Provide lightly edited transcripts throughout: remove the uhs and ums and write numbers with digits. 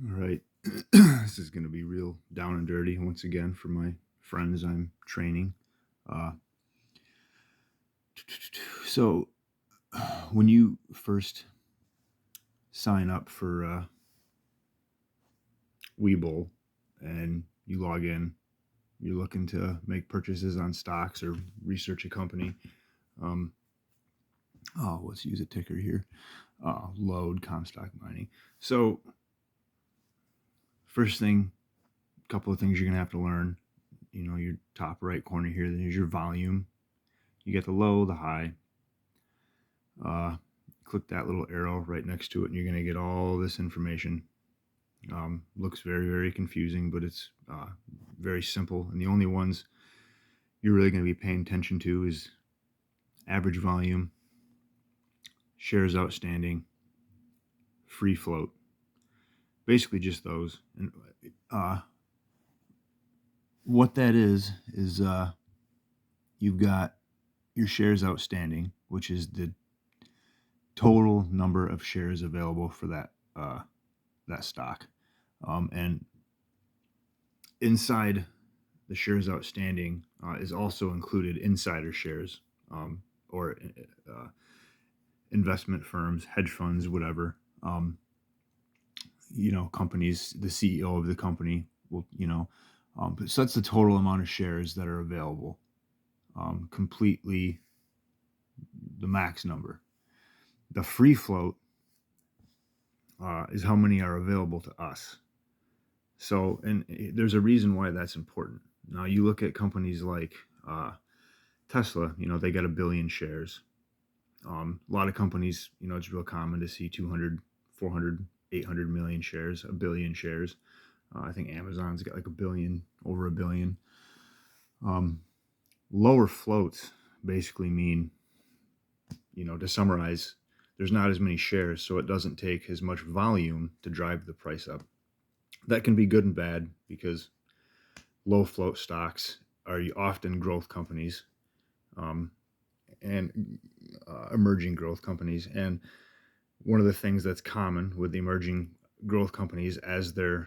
All right. This is going to be real down and dirty once again for my friends I'm training. Uh, so, when you first sign up for Webull and you log in, you're looking to make purchases on stocks or research a company. Um, let's use a ticker here. Load Comstock Mining. So, first thing, a couple of things you're going to have to learn. Your top right corner here, then is your volume. You get the low, the high. Uh, Click that little arrow right next to it, and you're going to get all this information. Looks very, very confusing, but it's very simple. And the only ones you're really going to be paying attention to is average volume, shares outstanding, free float. Basically, just those. And what that is you've got your shares outstanding, which is the total number of shares available for that stock. And inside the shares outstanding is also included insider shares, or investment firms, hedge funds, whatever. Companies, the CEO of the company will, so that's the total amount of shares that are available, completely the max number. The free float is how many are available to us. So, and there's a reason why that's important. Now, you look at companies like Tesla, they got 1 billion shares. A lot of companies, it's real common to see 200, 400, 800 million shares, 1 billion shares. I think Amazon's got like 1 billion, over 1 billion. Lower floats basically mean, to summarize, there's not as many shares, so it doesn't take as much volume to drive the price up. That can be good and bad because low float stocks are often growth companies, and emerging growth companies. And one of the things that's common with the emerging growth companies, as they're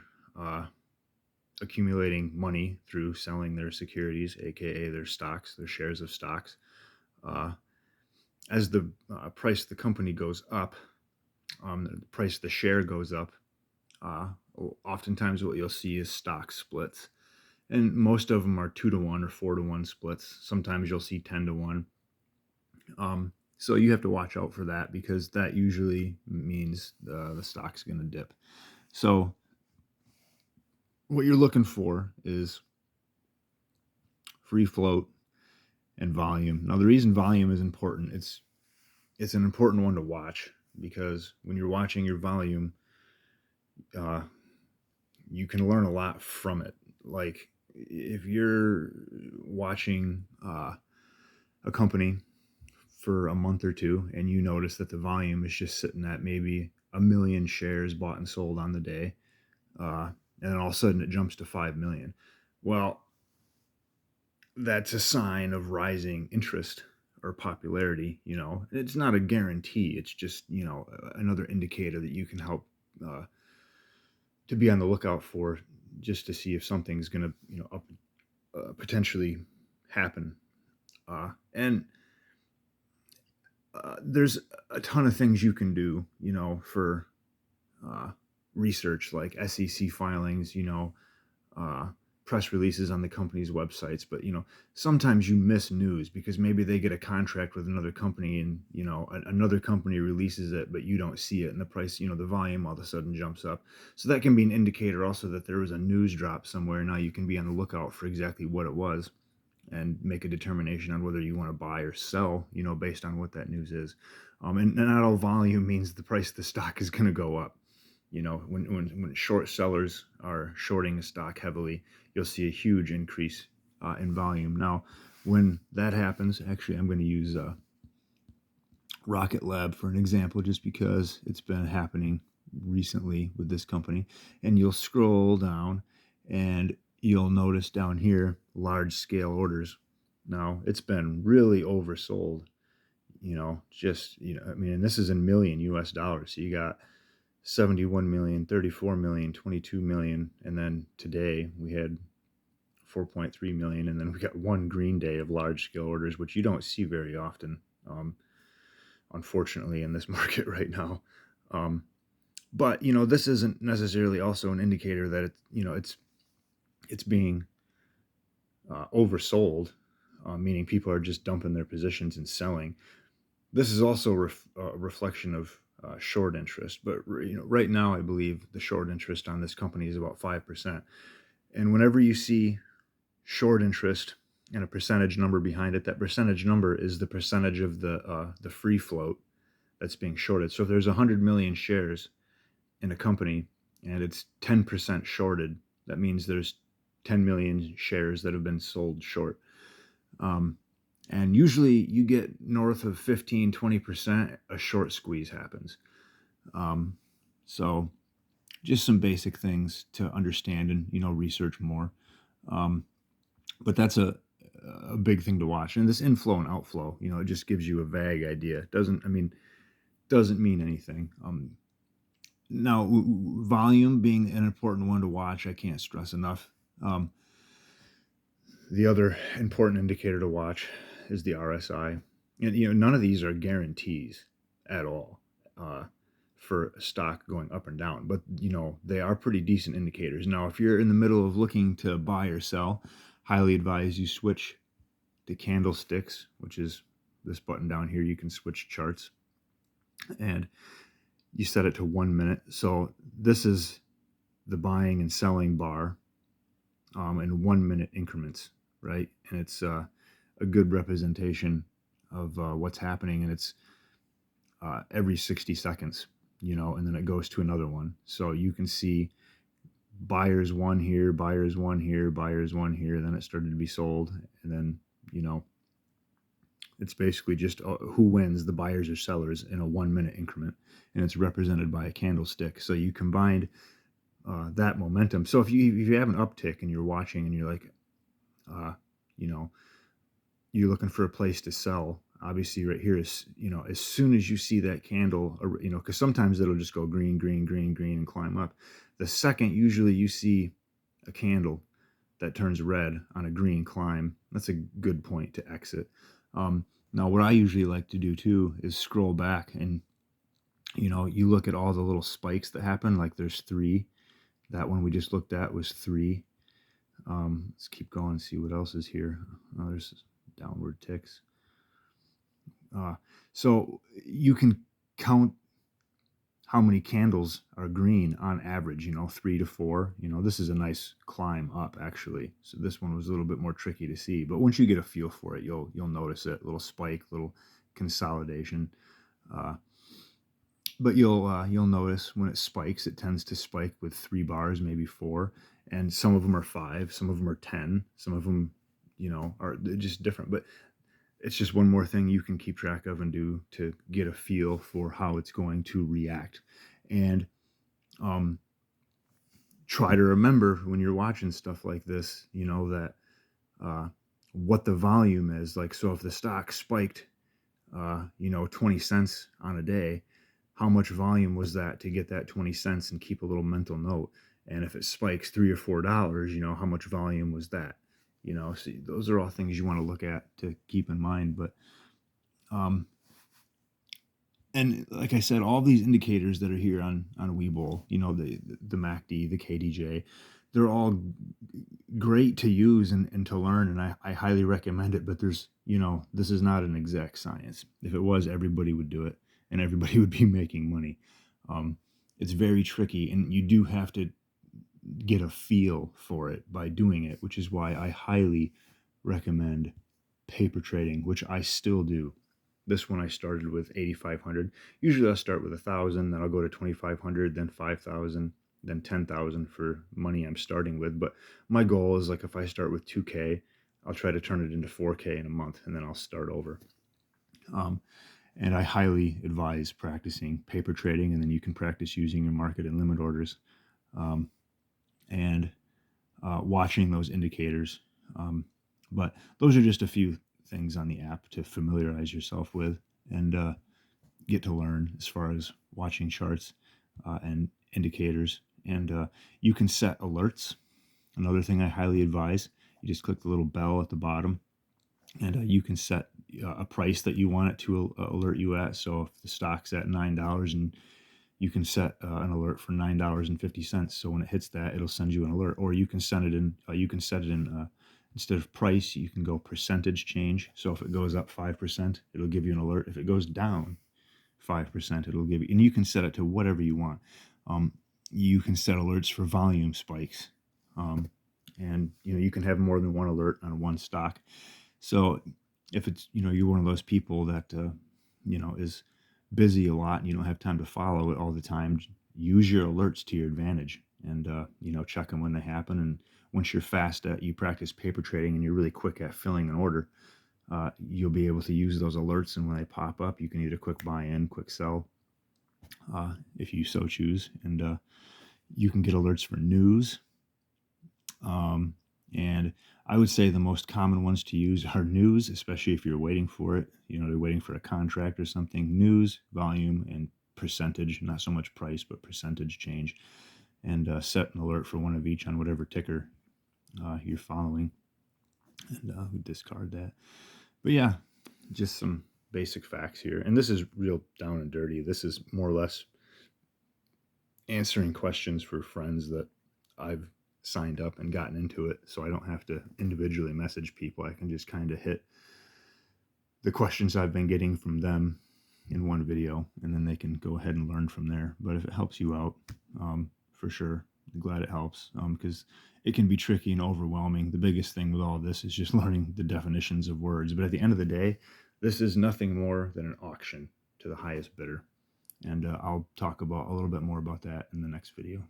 accumulating money through selling their securities, aka their stocks, their shares of stocks, as the price of the company goes up, the price of the share goes up. Oftentimes what you'll see is stock splits, and most of them are 2-to-1 or 4-to-1 splits. Sometimes you'll see 10-to-1. So you have to watch out for that, because that usually means the stock's going to dip. So what you're looking for is free float and volume. Now, the reason volume is important, it's an important one to watch, because when you're watching your volume, you can learn a lot from it. Like, if you're watching a company for a month or two and you notice that the volume is just sitting at maybe 1 million shares bought and sold on the day, and then all of a sudden it jumps to 5 million. Well, that's a sign of rising interest or popularity. It's not a guarantee. It's just, another indicator that you can help to be on the lookout for, just to see if something's going to, potentially happen. And there's a ton of things you can do, for research, like SEC filings, press releases on the company's websites. But, sometimes you miss news because maybe they get a contract with another company, and, another company releases it, but you don't see it. And the price, the volume all of a sudden jumps up. So that can be an indicator also that there was a news drop somewhere. Now you can be on the lookout for exactly what it was and make a determination on whether you want to buy or sell, based on what that news is. And not all volume means the price of the stock is going to go up. When short sellers are shorting a stock heavily, you'll see a huge increase in volume. Now, when that happens, actually, I'm going to use Rocket Lab for an example, just because it's been happening recently with this company. And you'll scroll down and you'll notice down here large scale orders. Now, it's been really oversold, and this is in million US dollars. So you got 71 million, 34 million, 22 million, and then today we had 4.3 million, and then we got one green day of large scale orders, which you don't see very often, um, unfortunately, in this market right now. Um, but this isn't necessarily also an indicator that it's being oversold, meaning people are just dumping their positions and selling. This is also a reflection of short interest, but right now I believe the short interest on this company is about 5%. And whenever you see short interest and a percentage number behind it, that percentage number is the percentage of the free float that's being shorted. So if there's 100 million shares in a company and it's 10% shorted, that means there's 10 million shares that have been sold short. And usually you get north of 15, 20%, a short squeeze happens. So just some basic things to understand and, research more. But that's a big thing to watch. And this inflow and outflow, it just gives you a vague idea. Doesn't mean anything. Now, volume being an important one to watch, I can't stress enough. The other important indicator to watch is the RSI. And, none of these are guarantees at all for a stock going up and down, but, they are pretty decent indicators. Now, if you're in the middle of looking to buy or sell, highly advise you switch to candlesticks, which is this button down here. You can switch charts and you set it to 1 minute. So this is the buying and selling bar in 1 minute increments, right? And it's a good representation of what's happening, and it's every 60 seconds, and then it goes to another one. So you can see buyers one here, buyers one here, buyers one here, then it started to be sold, and then, it's basically just who wins, the buyers or sellers, in a 1 minute increment, and it's represented by a candlestick. So you combined that momentum. So if you have an uptick and you're watching and you're like, you know, you're looking for a place to sell, obviously right here is, as soon as you see that candle, because sometimes it'll just go green, green, green, green and climb up. The second usually you see a candle that turns red on a green climb, that's a good point to exit. Now, what I usually like to do too is scroll back and, you look at all the little spikes that happen. Like there's 3. That one we just looked at was 3. Let's keep going and see what else is here. There's downward ticks. So you can count how many candles are green on average, 3 to 4. This is a nice climb up actually. So this one was a little bit more tricky to see, but once you get a feel for it, you'll notice it. Little spike, little consolidation. But you'll notice when it spikes, it tends to spike with 3 bars, maybe 4, and some of them are 5, some of them are 10, some of them, are just different. But it's just one more thing you can keep track of and do to get a feel for how it's going to react. And try to remember when you're watching stuff like this, that what the volume is. Like, so if the stock spiked, 20 cents on a day, how much volume was that to get that 20 cents, and keep a little mental note. And if it spikes $3 or $4, how much volume was that? So those are all things you want to look at to keep in mind. But, and like I said, all these indicators that are here on Webull, the MACD, the KDJ, they're all great to use and to learn. And I highly recommend it, but there's, this is not an exact science. If it was, everybody would do it and everybody would be making money. It's very tricky, and you do have to get a feel for it by doing it, which is why I highly recommend paper trading, which I still do. This one I started with 8,500. Usually I'll start with 1,000, then I'll go to 2,500, then 5,000, then 10,000 for money I'm starting with. But my goal is, like, if I start with 2K, I'll try to turn it into 4K in a month, and then I'll start over. And I highly advise practicing paper trading, and then you can practice using your market and limit orders. And watching those indicators. But those are just a few things on the app to familiarize yourself with and get to learn as far as watching charts. and indicators. And you can set alerts. Another thing I highly advise, you just click the little bell at the bottom, and you can set a price that you want it to alert you at. So if the stock's at $9, and you can set an alert for $9.50. So when it hits that, it'll send you an alert. Or you can send it in. You can set it in. Instead of price, you can go percentage change. So if it goes up 5%, it'll give you an alert. If it goes down 5%, it'll give you. And you can set it to whatever you want. You can set alerts for volume spikes, and you can have more than one alert on one stock. So if it's you're one of those people that is busy a lot and you don't have time to follow it all the time, use your alerts to your advantage, and check them when they happen. And once you're fast at you practice paper trading and you're really quick at filling an order, you'll be able to use those alerts, and when they pop up, you can either quick buy in, quick sell, if you so choose. And you can get alerts for news. And I would say the most common ones to use are news, especially if you're waiting for it. They're waiting for a contract or something. News, volume, and percentage. Not so much price, but percentage change. And set an alert for one of each on whatever ticker you're following. And we discard that. But yeah, just some basic facts here. And this is real down and dirty. This is more or less answering questions for friends that I've signed up and gotten into it, so I don't have to individually message people. I can just kind of hit the questions I've been getting from them in one video, and then they can go ahead and learn from there. But if it helps you out, for sure, I'm glad it helps, because it can be tricky and overwhelming. The biggest thing with all of this is just learning the definitions of words. But at the end of the day, this is nothing more than an auction to the highest bidder. And I'll talk about a little bit more about that in the next video.